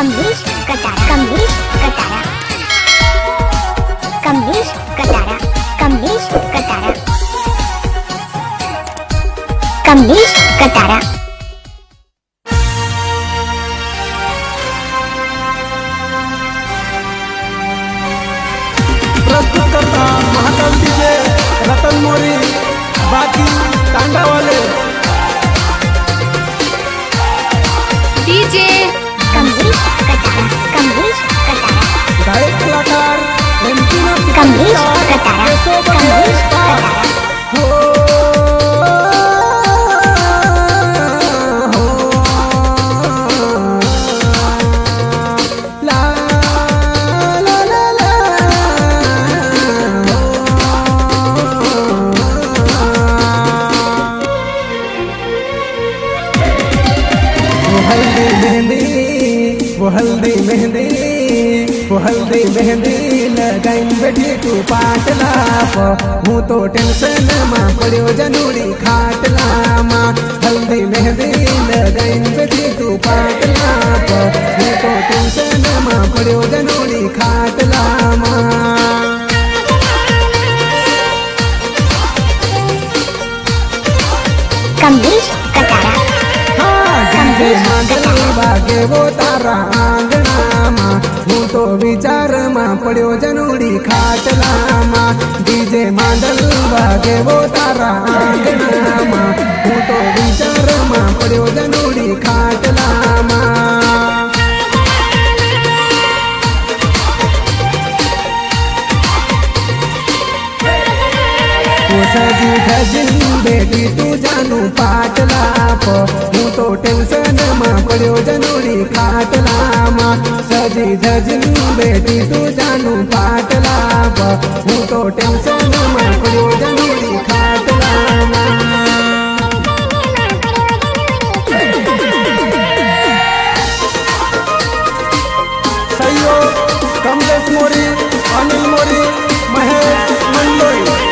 कमलेश कटारा, कमलेश कटारा, कमलेश कटारा, कमलेश कटारा, कमलेश कटारा। प्रस्तुत करता महाकाल डीजे रतन मोरी बाकी तांडावाले डीजे कमलेश कटारा, कमलेश कटारा, गायक कलाकार कमलेश कटारा, कमलेश कटारा। वो हल्दी मेहंदी वो हल्दी मेहंदी लगाइन बैठी तू पाटला हूँ तो टेंशन माँ पड़ो जनूड़ी खाटला माँ हल्दी मेहंदी लगाइन बैठी तू पाटला हूँ तो टेंशन माँ पड़ो जनूड़ी खाटला माँ। कमलेश कटारा, वागे वो तारा आंगणा माँ हूँ तो विचार माँ पड़ो जनूड़ी खाटला माँ डीजे मांडल वागे वो तारा आंगणा माँ हूँ तो विचार माँ पड़ो जनूड़ी खाटला माँ। सजी धजिन बेटी तू जानू पाटला हूँ तो टेंशन माँ पड़ो जनूड़ी खाटला माँ सजी धजिन बेटी तू जानू पाटला हूँ तो टेंशन माँ पड़ो जनूड़ी खाटला माँ। सहयोग कमलेश मोरी, अनिल मोरी, महेश मंडोई।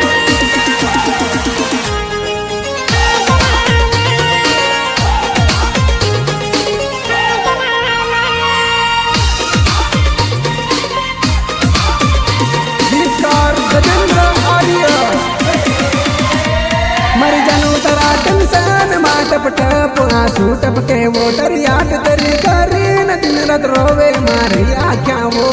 मर जानू तरा टेंशन माँ टप टप आंसू टपके वोटर याद तेरी करी न दिन रात रोवे मारी आँखें वो।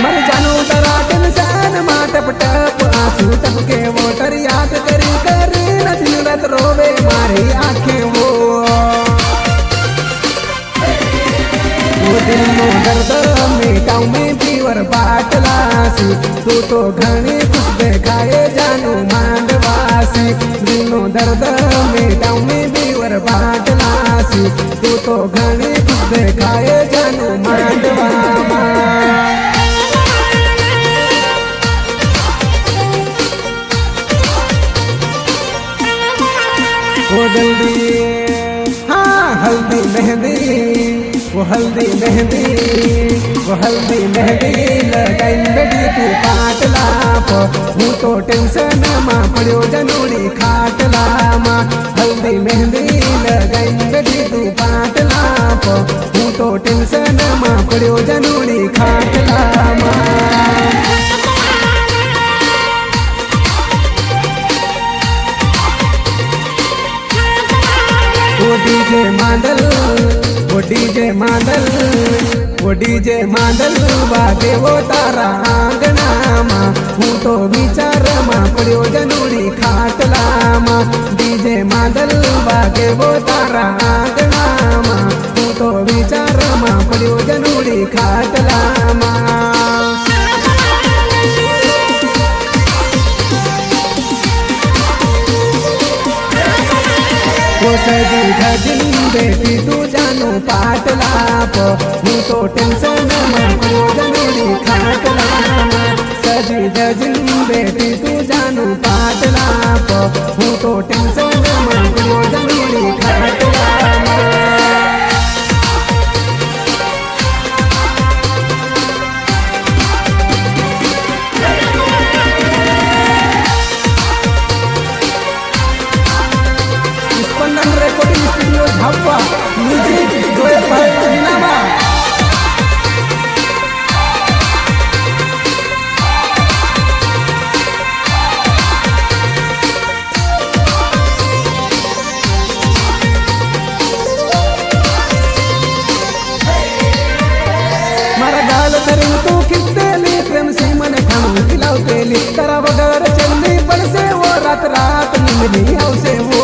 मर जानू तरा टेंशन माँ टप टप आंसू टपके वोटर याद तेरी करी न दिन रात रोवे मारी आँखें वो। दिल नो दर्द मिटाऊ में पीवर बाटलासी तू तो घनी कुछ देखाए जानू मांडवासी दिल नो दर्द मिटाऊ में पीवर बाटलासी तू तो घनी कुछ देखाए जानू मांडवा। वो जल्दी हाँ हल्दी मेहंदी वो हल्दी मेहंदी वो हल्दी मेहंदी लगाइन बेटी तू पाटला हूँ तो टेंशन माँ पड़ो जनूड़ी खाटला माँ हल्दी मेहंदी लगाइन बेटी तू पाटला हूँ तो टेंशन माँ पड़ो जनूड़ी खाटला माँ। वो डीजे मांडल वो डीजे मांडल वो डीजे मांडल वागे वो तारा आंगना माँ हूँ तो विचार माँ पड़ो जनूड़ी खाटला माँ डीजे मांडल वागे वो तारा आंगना माँ हूँ तो विचार माँ पड़ो जनूड़ी खाटला माँ। वो सजी धजिन बेटी तू जानू पाटला हूँ तो टेंशन माँ पड़ो जनूड़ी खाटला माँ सजी धजिन बेटी तू जानू पाटला हूँ तो टेंशन माँ पड़ो जनूड़ी खाटला माँ। स्पंदन रिकॉर्डिंग स्टूडियो झापा। मिली आवશે वो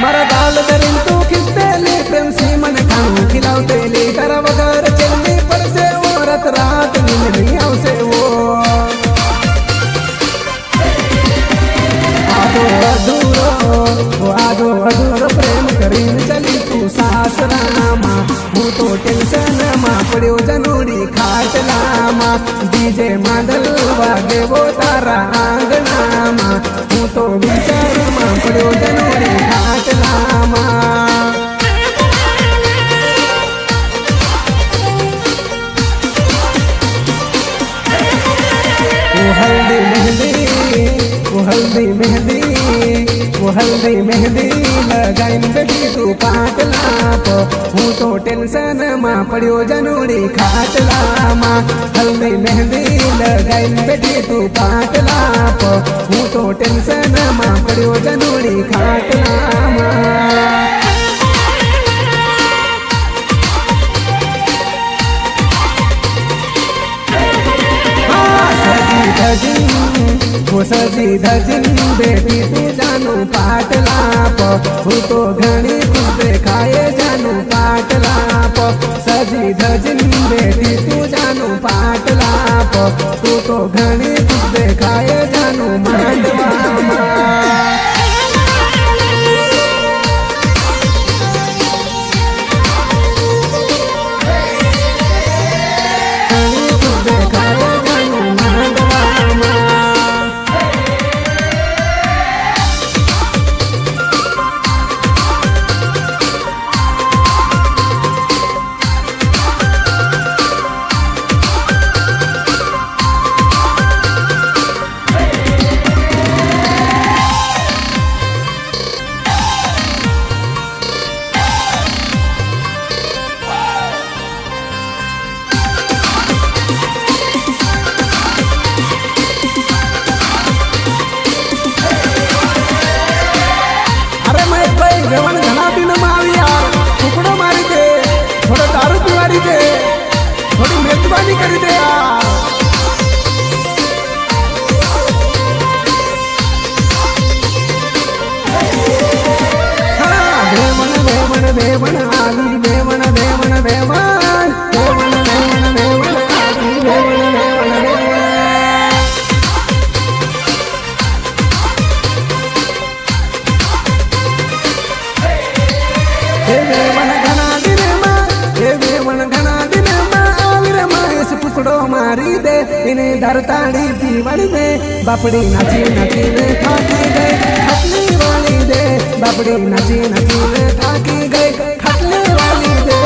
मारा गाल दरिन तू खिस्तेली प्रेम सी मन खाणू खिलावतेली तारा वगर चलनी પડશે वो रात रात मिली आवશે वो आदो अधूरो प्रेम करीन चली तू सासरामा हूँ तो टेंशन मा पड्यो जनोड़ी खाटलामा डीजे मादल वागे वो तारा आंगणामा हूँ तो विचार मा पड्यो जनोड़ी खाटलामा हल्दी मेहंदी वो हल्दी मेहंदी लगाइन बेटी तू पाटला पो हूँ तो टेंशन मा पड्यो जनोड़ी खाटला मा हल्दी मेहंदी लगाइन बेटी तू पाटला पो हूँ तो टेंशन मा पड्यो जनोड़ी खाटला मा सजी धजिन बेटी तू जानू पाटला पो हूँ तो घणी खुश देखाए जानू पाटला पो सजी धजिन बेटी तू जानू पाटला पो तू तो घणी खुश देखाए जानू मांडवा जेवण घना दिन में आवी यार टुकड़ो मारी दे थोड़ा दारू पिवारी दे थोड़ी मेजबानी करी दे यार हाँ देवन देवन देवन आली देवन देवन देवन देवन देवन देवन आली देवन देवन देवन टुकड़ो मारी दे इन्हें धरताड़ी पीवड़ी दे बापड़ी नाची नाची ने थाकी गई खटली वाली दे बापड़ी नाची नाची ने थाकी गई खटली वाली दे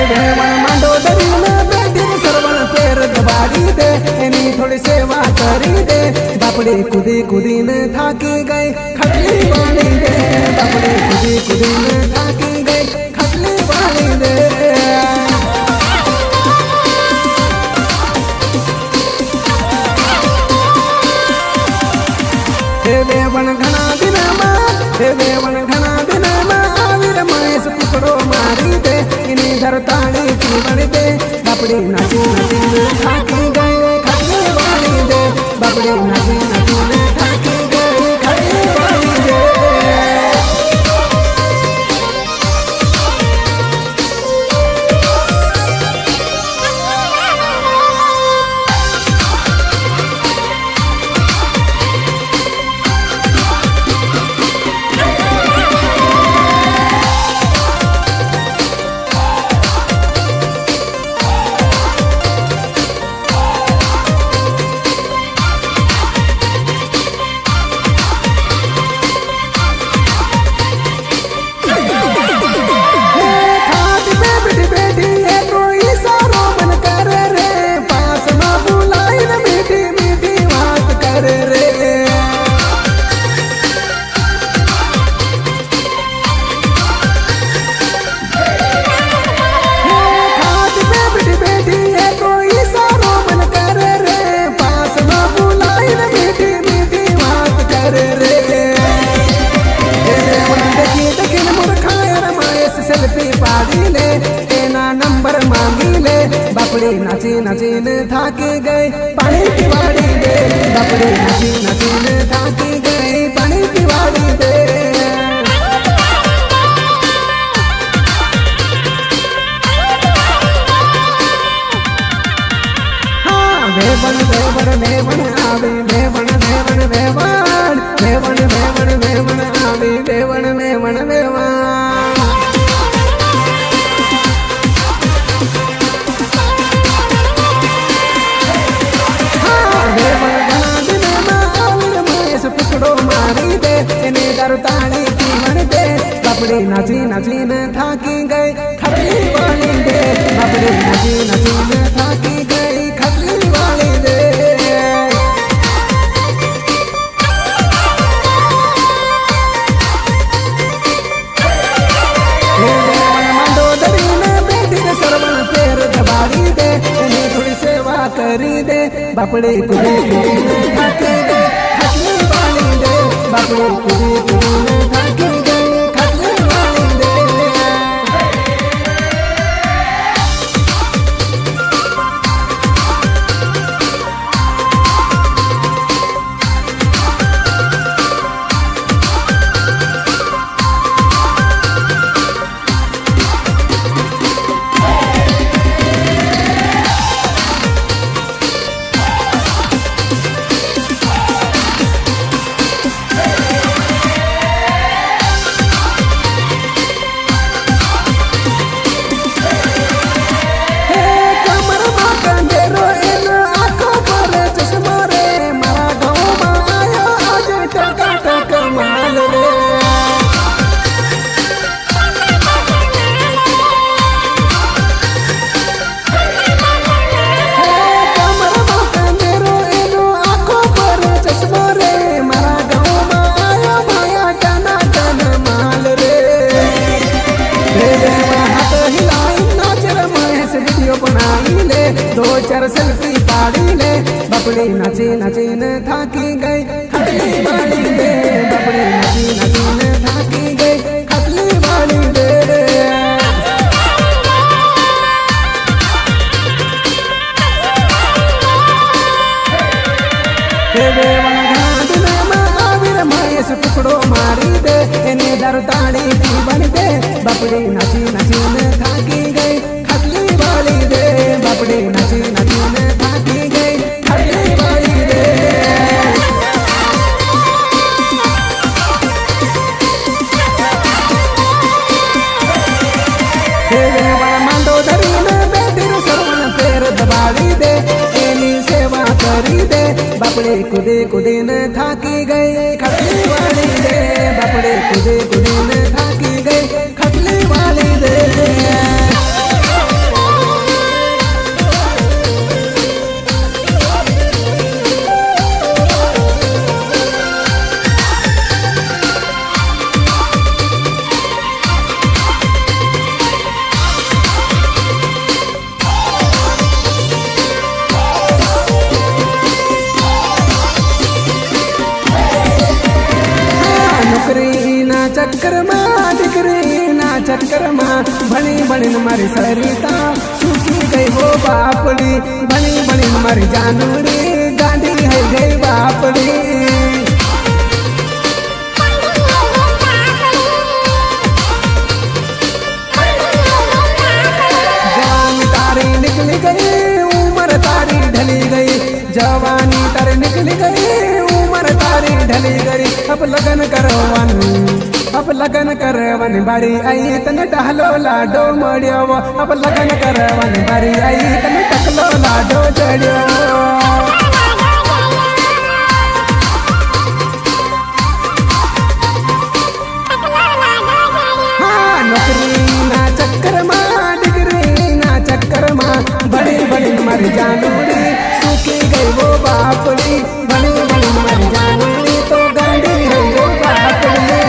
देवन मांडो दरी में बेटी सरवन पैर दबारी दे इन्हीं थोड़ी सेवा करी दे बापड़ी कुदी कुदी ने थाकी गई खटली वाली दे बापड़ी कुदी कुदी ने थाकी गई खटली वाली दे देवन घना दिन में आविर महेश टुकड़ो मारी दे इन्हीं धरताड़ी पीवड़ी दे बापड़ी नाची नाची ने थाकी गई खटली वाली दे बापड़ी नाची नाची ने थाकी गई खटली वाली दे ले बापड़ी नाची नाचीन थाकी गई पानी की वाड़ी दे बापड़ी नाची नाचीन थाकी गई पानी की वाड़ी दे वेवन वेवन वेवन आवे woven woven woven woven woven woven आवे वेवन वेवन वेवन वेवन घना दिन माविर महेश टुकड़ो मारी दे इने दरताली कीमन दे बापड़ी नाची नाची न थाकी गई खटली वाली दे बापड़ी नाची नाची न थाकी गई खटली वाली दे मंडोदरी में बेटी के सरवण पैर दबाड़ी दे इन्हें थोड़ी सेवा करी दे बापड़ी कुड़ी कुड़ी में थाकी गई खटली वाली दे बापड़ी कुड़ी कुड़ी में थाकी गई खटली वाली दे दो चार सेल्फी पाड़ी ले बापड़ी नाची नाची न थाकी गई खटली वाली दे बापड़ी नाची नाची न थाकी गई खटली वाली दे टुकड़ो मारी दे इन्हें दरताली बन दे बापड़ी नाची नाची न थाकी गई खटली वाली दे बापड़ी नाची नाची न थाकी गई खटली वाली दे मंडोदरी में बेटी सरवण पैर दबाड़ी दे एनी सेवा करी दे बापड़ी कुदी कुदी न थाकी गई खटली वाली दे बापड़ी कुदी कुदी न थाकी गई खटली वाली दे चक्कर में डिग्री ना चक्कर में बनी बनी मारी सरिता सूखी गई वो बापड़ी बनी बनी मारी जानूरी गांधी है गई बापड़ी जवानी तारी निकली गई उम्र तारी ढली गई जवानी तारी निकली गई उम्र तारी ढली गई अब लगन करवन बारी आई तने टहलो लाडो मड़ियो अब लगन करवन बारी आई तने टकलो लाडो चढ़ियो हाँ नौकरी ना चक्कर माँ डिग्री ना चक्कर माँ बड़ी बड़ी मर जानूरी सूखी गई वो बापड़ी बड़ी बड़ी मर जानूरी तो गांधी है वो बापड़ी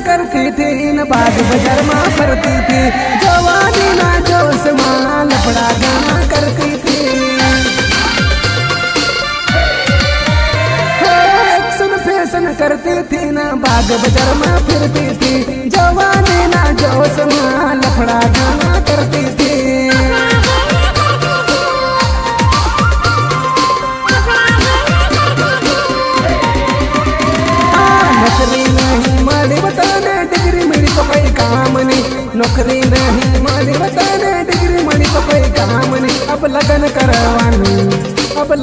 करती थी न बाग बाजार में फरती थी जवानी ना जोश में लफड़ा गाना करती थी एक्शन फैशन करती थी न बाग बाजार में फिरती थी जवानी ना जोश में लफड़ा गाना करती थी नौकरी नहीं माली बताने डिग्री मिली तो कोई काम नहीं नौकरी नहीं माली बताने डिग्री मिली तो कोई काम नहीं अब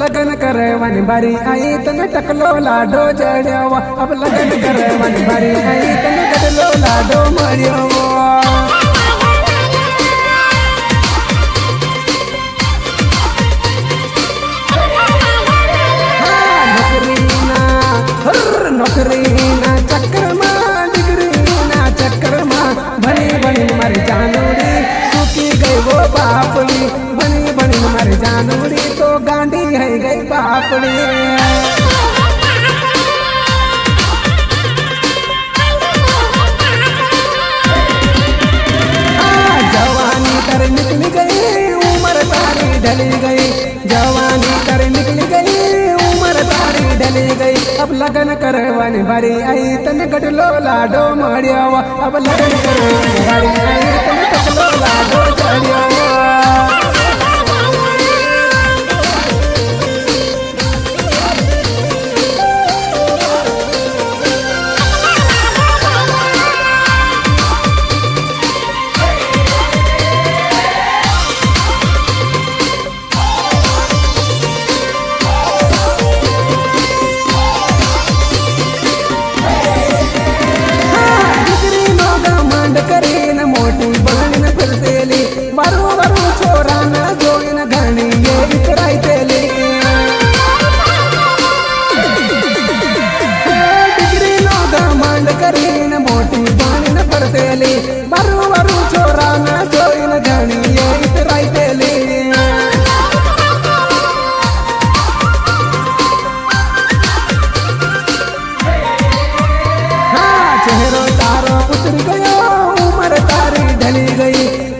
लगन करवानी बारी आई तने टकलो लाडो जड़ियावा अब लगन करवानी बारी आई तने गडलो लाडो मरियावा नौकरी ना चक्कर में डिग्री ना चक्कर में बनी बनी मर जानूरी सूखी गई वो बापड़ी बनी बनी मर जानूरी तो गांडी है गई बापड़ी जवानी कर निकल गई उम्र तारी ढली गई जवानी कर निकल गई उम्र तारी ढली गई अब लगन करवानी बारी आई तने गडलो लाडो मड़ियावा अब लगन करवानी बारी आई तने टकलो लाडो चढ़ियावा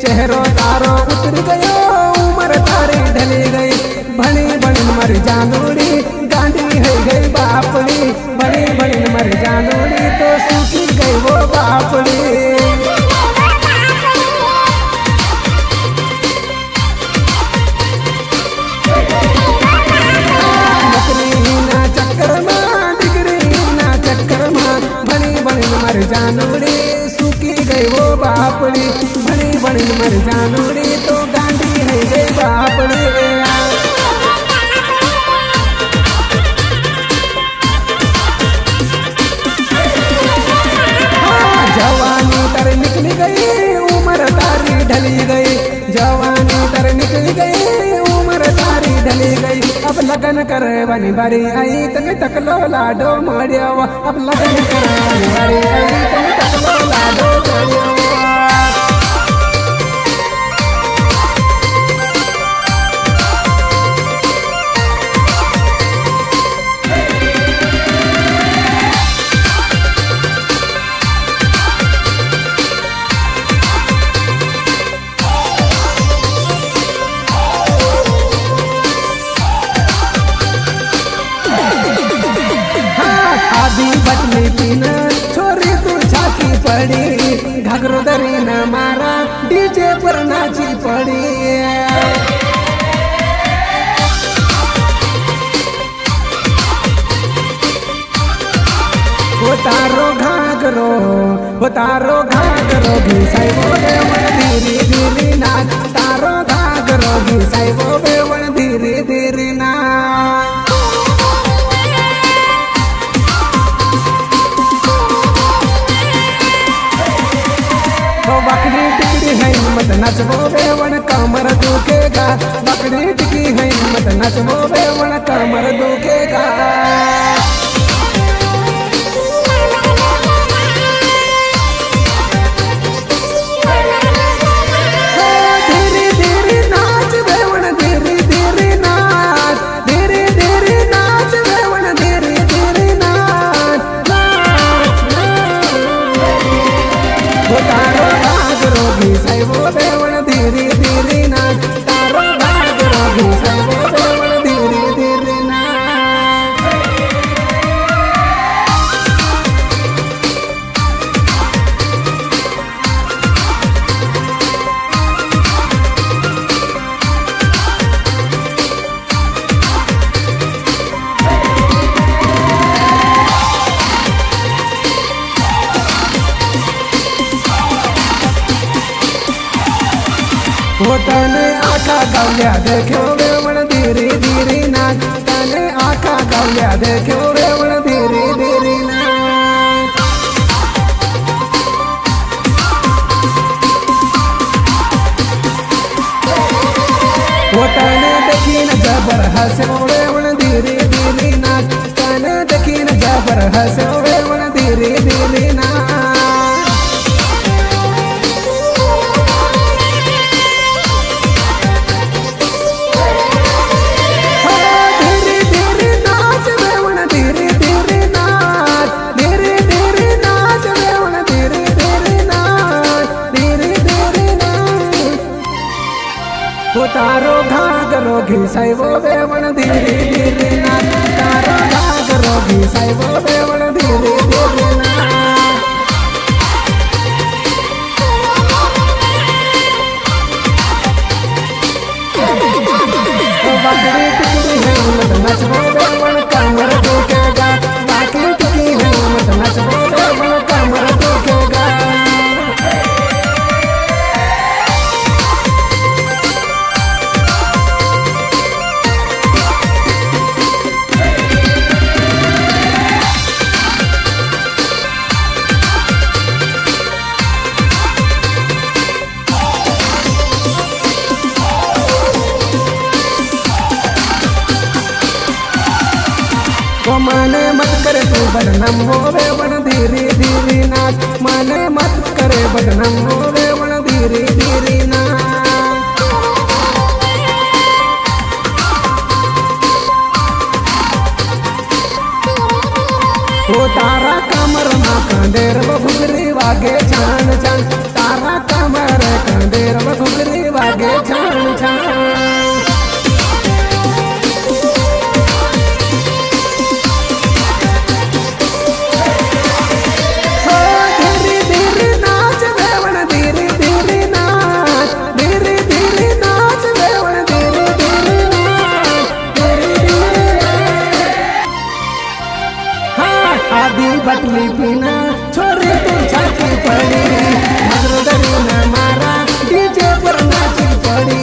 चेहरो तारो उतर गयो उम्र तारी ढली गई भनी बनी मर जानूरी गांडी है गई बापड़ी बनी बनी मर जानूरी तो सूखी गई वो बापड़ी नौकरी ना चक्कर में डिग्री ना चक्कर में बनी बनी मर जानूरी सूखी गई वो बापड़ी बनी बनी मर जानूरी तो गांडी है गई बापड़ी जवानी तर निकल गई उम्र तारी ढली गई जवानी तर निकल गई उम्र तारी ढली गई अब लगन करवानी बारी आई तने टकलो लाडो मड़ियावा अब लगन करवानी बारी आई तने टकलो लाडो चढ़ियावा बटनी पीन छोरी तू छाती पड़ी घघरो दरी न मारा डीजे पर नाची पड़ी तारो घाघरो घिसाई बोले धीरे धीरे नाच तारो घाघरो घिसाई बोले धीरे धीरे नाच बकरी टिकड़ी है मत नचबो बेवन कमर दुखेगा बकरी टिकी है मत नचबो बेवन कमर दुखेगा धीरे धीरे नाच बेवन धीरे धीरे नाच धीरे धीरे नाच बेवन धीरे धीरे नाच नाच गावल्या देखो वेवण धीरे धीरे नाच तने आखा गावल्या देखो वेवण धीरे धीरे नाच वो तने देखीन जबर हंसे वेवण धीरे धीरे नाच तने देखीन जबर हंसे वेवण धीरे धीरे नाच तारो घागरो घिसाइबो वेवण धीरे धीरे नाच तारो घागरो घिसाइबो वेवण धीरे धीरे नाच बाकड़ी टिकड़ी है मत नचबो वेवण कमर दुखेगा बाकड़ी टिकड़ी है मत नचबो वेवण कमर दुखेगा वो माने मत करे तू बदनाम हो वेवण धीरे धीरे नाच माने मत करे बदनाम हो वेवण धीरे धीरे नाच वो तारा कमर मा कांदेर घुगरी वागे छान छान तारा कमर कांदेर घुगरी वागे छान छान बटली पीना छोरी तू छाती पड़ी मगरदरी न मारा डीजे पर नाची पड़ी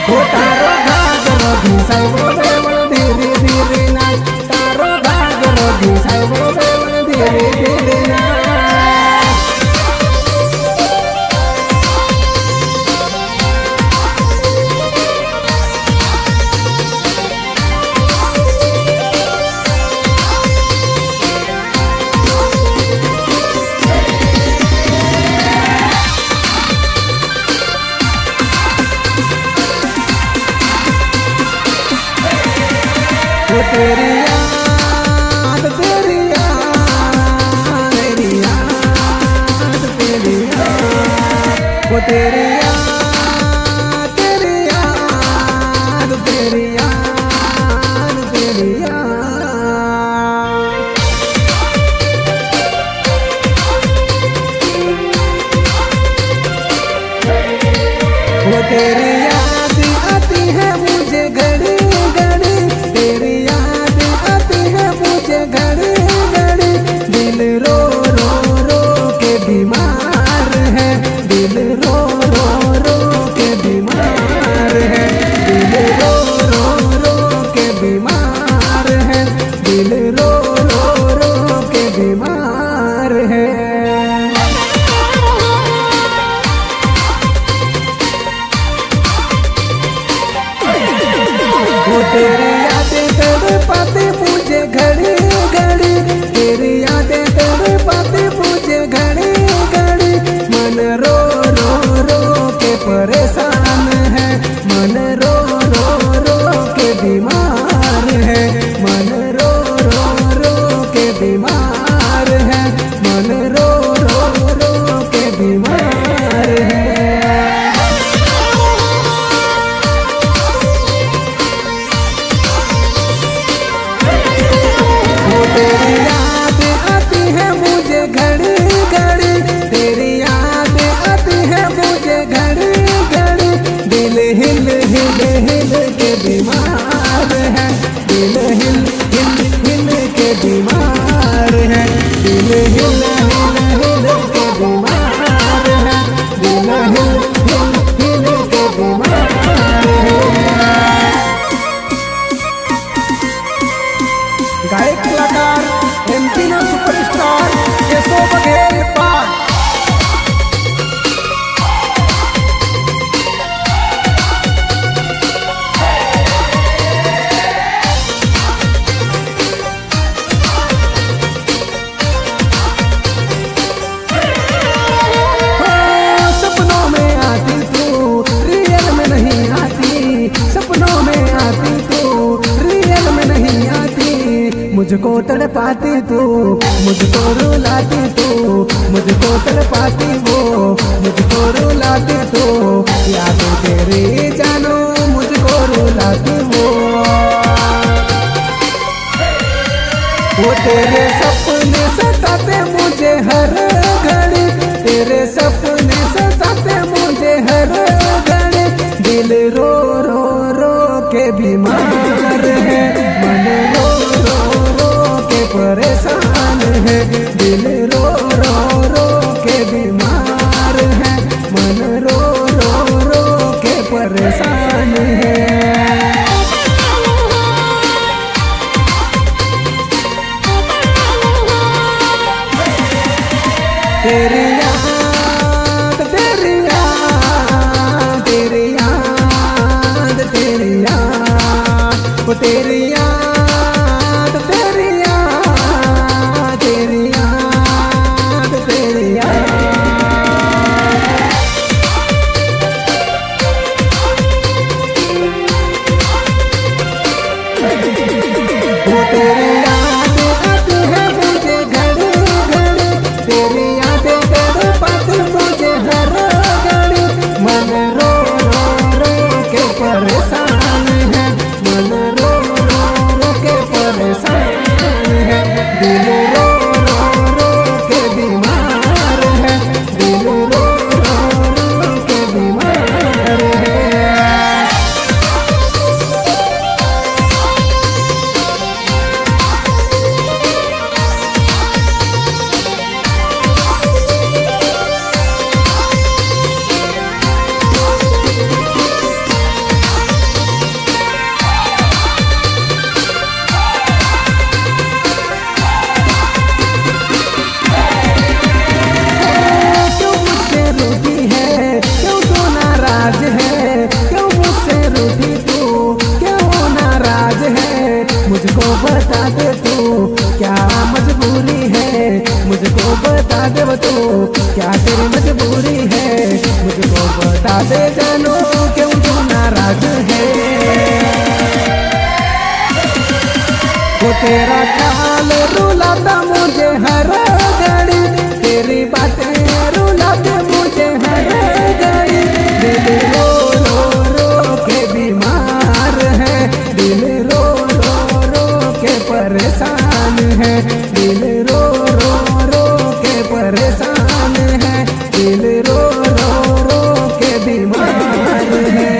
वो तारो घागरो घिसाइबो वेवण धीरे धीरे नाच तारो घागरो घिसाइबो वेवण धीरे धीरे नाच तेरी याद तेरी याद तेरी याद तेरी याद वो तेरी याद तेरी याद तेरी याद तेरी याद वो तेरी याद आती है मुझे घड़ी घड़ी तेरी याद आती है मुझे घड़ी घड़ी दिल रो रो रो के बीमार है दिल रो रो रो के बीमार है दिल रो रो रो के बीमार है दिल रो रो रो के बीमार है हिल हिल हिल के बीमार है, दिल हिल हिल हिल के बीमार है। गायक कलाकार एमपी ना सुपरस्टार केशव बघेल पाल। सपनों में आती तू रियल में नहीं आती, सपनों में आती तू रियल में नहीं आती। मुझको तड़पाती तू, मुझको रुलाती तू, मुझको तड़पाती वो, मुझको रुलाती तू। यादें तेरी जानो मुझको रुलाती वो तेरे सपने सताते मुझे हर घड़ी, तेरे सपने सताते मुझे हर घड़ी। दिल रो रो रो के बीमार है, मन रो रो रो के परेशान है। दिल रो रो रो के बीमार है, मन रो रो रो के परेशान है। तेरी याद तेरी याद तेरी याद तेरी याद वो तेरी याद तेरी याद तेरी याद तेरी याद वो तेरी याद आती है मुझे घड़ी घड़ी, तेरी मुझे हर घड़ी। मन रो रो रो के परेशान है, मन रो रो रो के परेशान है। दिल रो रो रो के बीमार है, दिल रो रो रो के बीमार है। मुझको बता दे तू क्या मजबूरी है, मुझको बता दे तू क्या तेरी मजबूरी है। मुझको बता दे जानो क्यों तू नाराज है। वो तेरा ख्याल रुलाता मुझे हर घड़ी, तेरी बातें रुलाते मुझे हर घड़ी। दिल रो रो रो के बीमार है, दिल रो परेशान है। दिल रो रो रो के परेशान है, दिल रो रो रो के बीमार है।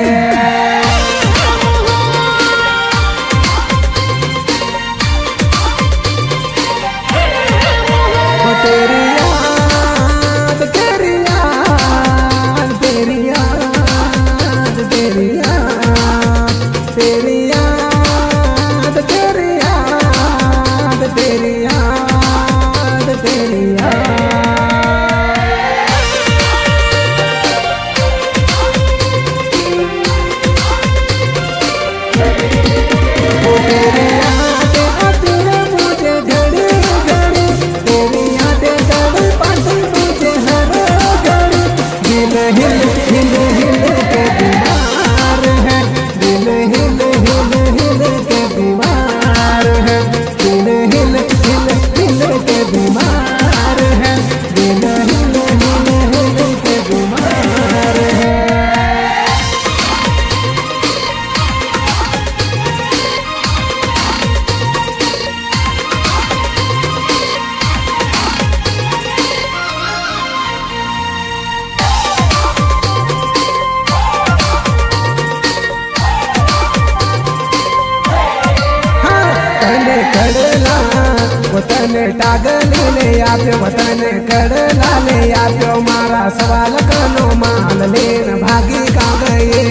तेरी याद तेरी याद तेरी याद तेरी याद तेरी याद तेरी याद तेरी याद तेरी याद। वो तेरी याद आती है मुझे घड़ी घड़ी, तेरी यादें तड़पाती मुझे हर घड़ी। दिल हिल हिल हिल के बीमार है, दिल हिल हिल हिल के बीमार है। दिल हिल हिल हिल के बीमार है, दिल हिल हिल हिल के बीमार है। तने कड़ला वो વતને ટાગલી લે આપ્યો વતને કડલા લે આપ્યો મારા સવાલ કનો માલ લેન ભાગી કા ગયે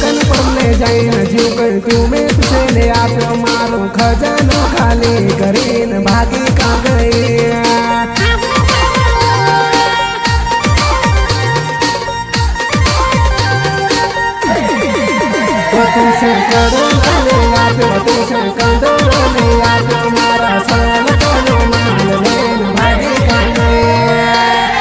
કન પમને જઈને જીવ કર્યું મેં તુસે લે આપ્યો મારો ખજાનો ખાલી કરીને ભાગી કા ગયે तुझसे कड़ला ले आप्यो तुझसे कंदरो ले आप्यो मारा सवाल कनो माल लेन भागी का गए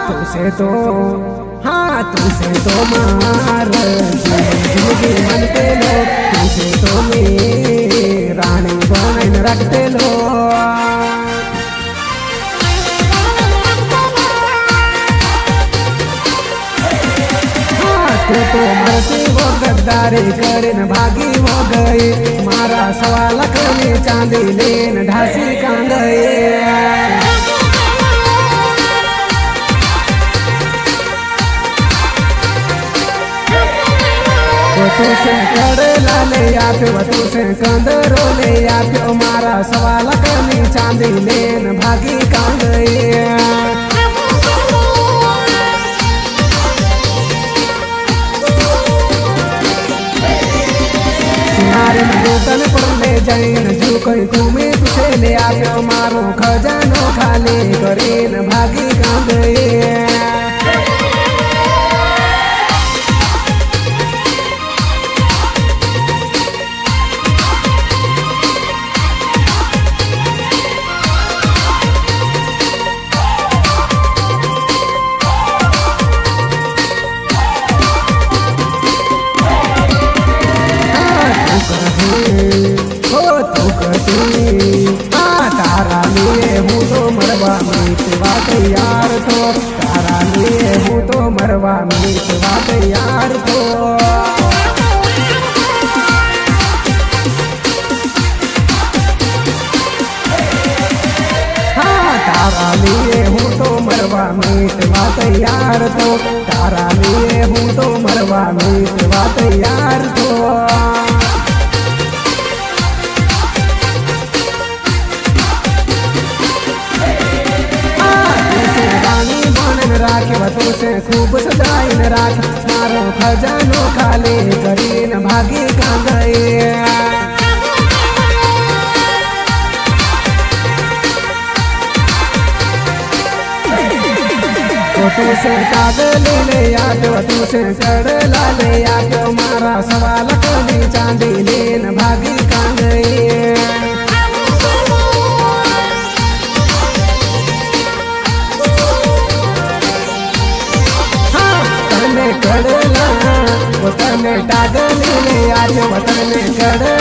तुझसे तो हाँ तुझसे तो मार जिंदगी मनते लो तुझसे तो मेरी रानी बनाइन रखते लो हाँ तू तो मरती वो गद्दारी કરીને ભાગી हो गई मारा सवाल कने चांदी लेन ढासी कां गई तुझसे कड़ला ले आप्यो तुझसे कंदरो ले आप्यो मारा सवाल कनी चांदी लेन भागी का गई सुनारे दुकान पर ले जाइन जो कोई तुम्हें तुझे ले आप्यो मारो खजानो खाली करीन भागी का गई तारा लिए हूँ तो मरवा मीतवा तैयार तो तारा लिए हूँ तो मरवा मीतवा तैयार तो हाँ तारा लिए हूँ तो मरवा मीतवा तैयार तो तारा लिए हूँ तो मरवा मीतवा तैयार तो राखे तुझसे खूब सजाइन राख मारो खजानो खाली करीन भागी का गए तुझसे कागली ले आप्यो तुझसे कड़ला ले आप्यो मारा सवाल कनी चांदी लेन भागी का गए कड़ला वतन टागली ले आप्यो वतन कड़